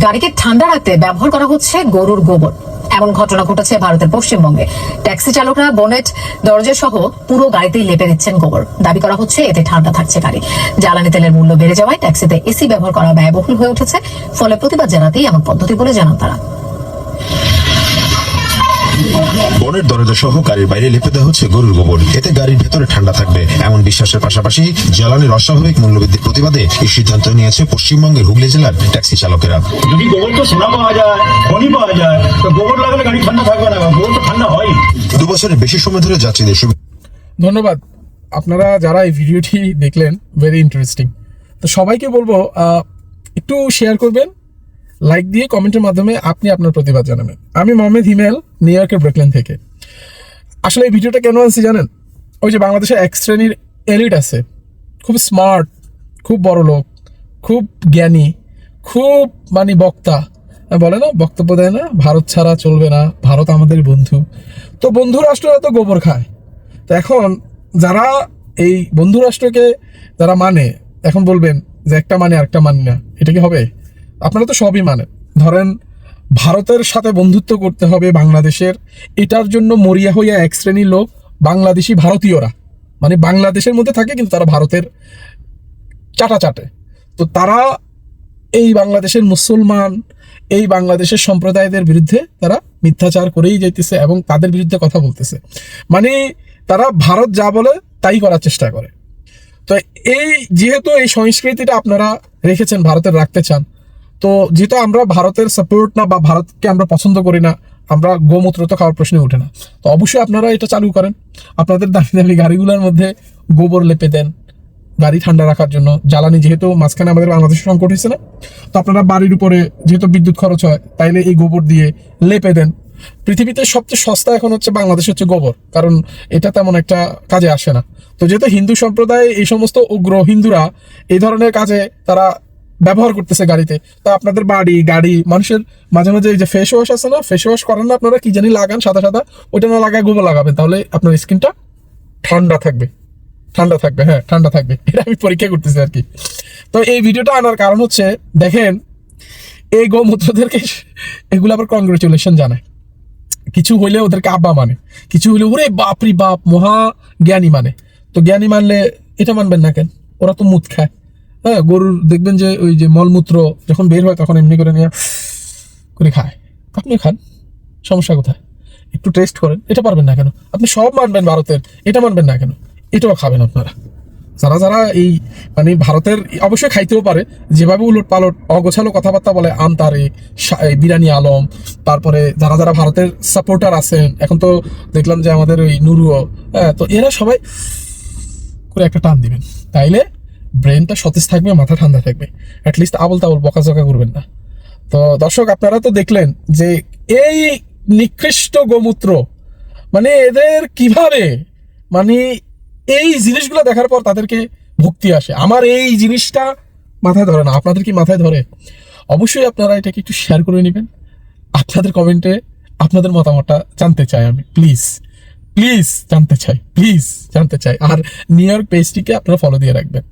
গাড়িকে ঠান্ডা রাখতে ব্যবহার করা হচ্ছে গরুর গোবর। এমন ঘটনা ঘটেছে ভারতের পশ্চিমবঙ্গে। ট্যাক্সি চালকরা বনেট দরজা সহ পুরো গাড়িতেই লেপে দিচ্ছেন গোবর। দাবি করা হচ্ছে এতে ঠান্ডা থাকছে গাড়ি। জ্বালানি তেলের মূল্য বেড়ে যাওয়ায় ট্যাক্সিতে এসি ব্যবহার করা ব্যয়বহুল হয়ে উঠেছে। ফলে প্রতিবাদ জানাতেই এমন পদ্ধতি বলে জানান তারা। বনের দরজা সহ গাড়ির বাইরে লেপে দেওয়া হচ্ছে গরুর গোবর। এতে গাড়ির ভেতরে ঠান্ডা থাকবে এমন বিশ্বাসের পাশাপাশি জ্বালানির অস্বাভাবিক মূল্যবৃদ্ধির প্রতিবাদে এই সিদ্ধান্ত নিয়েছে পশ্চিমবঙ্গের হুগলি জেলার ট্যাক্সি চালকেরা। যদি গোবর তো সোনা পাওয়া যায়, খনি পাওয়া যায়, তো গোবর লাগালে গাড়ি ঠান্ডা থাকবে না। গোবর তো ঠান্ডা হয়। 2 বছরের বেশি সময় ধরে যাত্রীদের ধন্যবাদ। আপনারা যারা এই ভিডিওটি দেখলেন, ভেরি ইন্টারেস্টিং। তো সবাইকে বলবো একটু শেয়ার করবেন, লাইক দিয়ে কমেন্টের মাধ্যমে আপনি আপনার প্রতিবাদ জানাবেন। আমি মোহাম্মদ হিমেল, নিউ ইয়র্কের ব্রুকলিন থেকে। আসলে এই ভিডিওটা কেন আনছি জানেন? ওই যে বাংলাদেশের এক শ্রেণীর এলিট আছে, খুব স্মার্ট, খুব বড় লোক, খুব জ্ঞানী, খুব বক্তা, বলে না, বক্তব্য দেয় না, ভারত ছাড়া চলবে না, ভারত আমাদের বন্ধু। তো বন্ধু রাষ্ট্ররা তো গোবর খায়। তো এখন যারা এই বন্ধু রাষ্ট্রকে যারা মানে, এখন বলবেন যে একটা মানে আরেকটা মানি না, এটা কি হবে? আপনারা তো সবই মানেন। ধরেন ভারতের সাথে বন্ধুত্ব করতে হবে বাংলাদেশের, এটার জন্য মরিয়া হইয়া এক শ্রেণীর লোক বাংলাদেশি ভারতীয়রা, বাংলাদেশের মধ্যে থাকে কিন্তু তারা ভারতের চাটা চাটে। তো তারা এই বাংলাদেশের মুসলমান, এই বাংলাদেশের সম্প্রদায়দের বিরুদ্ধে তারা মিথ্যাচার করেই যাইতেছে এবং তাদের বিরুদ্ধে কথা বলতেছে। তারা ভারত যা বলে তাই করার চেষ্টা করে। তো এই যেহেতু এই সংস্কৃতিটা আপনারা রেখেছেন, ভারতের রাখতে চান, তো যেহেতু আমরা ভারতের সাপোর্ট না বা ভারতকে আমরা পছন্দ করি না, আমরা গোমূত্র তো খাওয়ার প্রশ্নে ওঠে না, তো অবশ্যই আপনারা এটা চালু করেন। আপনাদের দামি দামি গাড়িগুলোর মধ্যে গোবর লেপে দেন গাড়ি ঠান্ডা রাখার জন্য। জ্বালানি যেহেতু মাঝখানে আমাদের বাংলাদেশে সংকট হয়েছে না, তো আপনারা বাড়ির উপরে যেহেতু বিদ্যুৎ খরচ হয়, তাইলে এই গোবর দিয়ে লেপে দেন। পৃথিবীতে সবচেয়ে সস্তা এখন হচ্ছে বাংলাদেশ হচ্ছে গোবর, কারণ এটা তেমন একটা কাজে আসে না। তো যেহেতু হিন্দু সম্প্রদায়, এই সমস্ত উগ্র হিন্দুরা এই ধরনের কাজে তারা ব্যবহার করতেছে গাড়িতে, তা আপনাদের গাড়ি মানুষের মাঝে মাঝে এই যে ফেস ওয়াশ আছে না, ফেস ওয়াশ করেন না আপনারা, কি জানি লাগান সাদা সাদা, ওইটা না লাগায় গোবর লাগাবেন, তাহলে আপনার স্কিনটা ঠান্ডা থাকবে। হ্যাঁ, ঠান্ডা থাকবে। এটা আমি পরীক্ষা করতেছি আর কি। তো এই ভিডিওটা আনার কারণ হচ্ছে, দেখেন এই গোমূত্রদেরকে এগুলো আবার কংগ্রেচুলেশন জানায়। কিছু হইলে ওদেরকে আব্বা মানে, কিছু হইলে ওরে বাপরি বাপ মহা জ্ঞানী মানে। তো জ্ঞানী মানলে এটা মানবেন না কেন? ওরা তো মুত খায়। হ্যাঁ, গরুর দেখবেন যে ওই যে মলমূত্র যখন বের হয় তখন এমনি করে নিয়ে করে খায়। আপনি খান, সমস্যা কোথায়? একটু টেস্ট করেন। এটা পারবেন না কেন? আপনি সব মানবেন ভারতের, এটা মানবেন না কেন? এটাও খাবেন আপনারা। যারা এই ভারতের অবশ্যই খাইতেও পারে, যেভাবে উলট পালট অগোছালো কথাবার্তা বলে, আনতারে, বিরানি আলম, তারপরে যারা ভারতের সাপোর্টার আছেন, এখন তো দেখলাম যে আমাদের ওই নুরুও, হ্যাঁ, তো এরা সবাই করে একটা টান দিবেন, তাইলে ব্রেনটা সতেজ থাকবে, মাথা ঠান্ডা থাকবে। অ্যাটলিস্ট আবল তাবল বকাঝকা করবেন না। তো দর্শক, আপনারা তো দেখলেন যে এই নিকৃষ্ট গোমূত্র এদের কিভাবে এই জিনিসগুলো দেখার পর তাদেরকে ভক্তি আসে। আমার এই জিনিসটা মাথায় ধরে না, আপনাদের কি মাথায় ধরে? অবশ্যই আপনারা এটাকে একটু শেয়ার করে নেবেন। আপনাদের কমেন্টে আপনাদের মতামতটা জানতে চাই আমি, প্লিজ জানতে চাই। আর নিউ ইয়র্ক পেজটিকে আপনারা ফলো দিয়ে রাখবেন।